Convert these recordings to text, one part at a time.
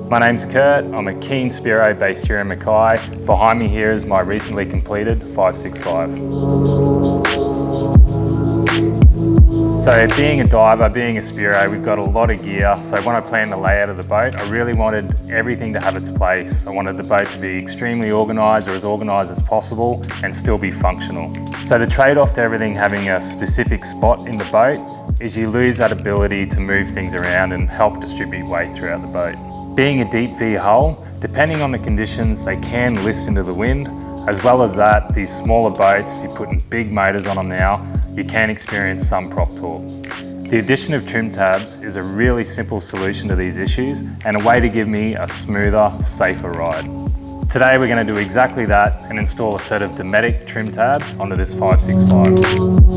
My name's Kurt, I'm a keen spearo based here in Mackay. Behind me here is my recently completed 565. So being a diver, being a spearo, we've got a lot of gear. So when I planned the layout of the boat, I really wanted everything to have its place. I wanted the boat to be extremely organised, or as organised as possible, and still be functional. So the trade-off to everything having a specific spot in the boat is you lose that ability to move things around and help distribute weight throughout the boat. Being a deep V hull, depending on the conditions, they can list into the wind. As well as that, these smaller boats, you're putting big motors on them now, you can experience some prop torque. The addition of trim tabs is a really simple solution to these issues and a way to give me a smoother, safer ride. Today we're going to do exactly that and install a set of Dometic Trim Tabs onto this 565.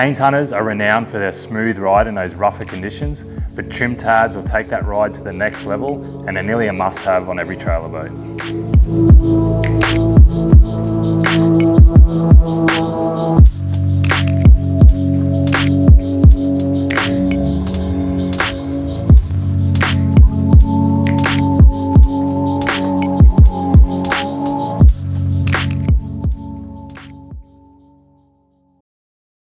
Haynes hunters are renowned for their smooth ride in those rougher conditions, but trim tabs will take that ride to the next level and are nearly a must-have on every trailer boat.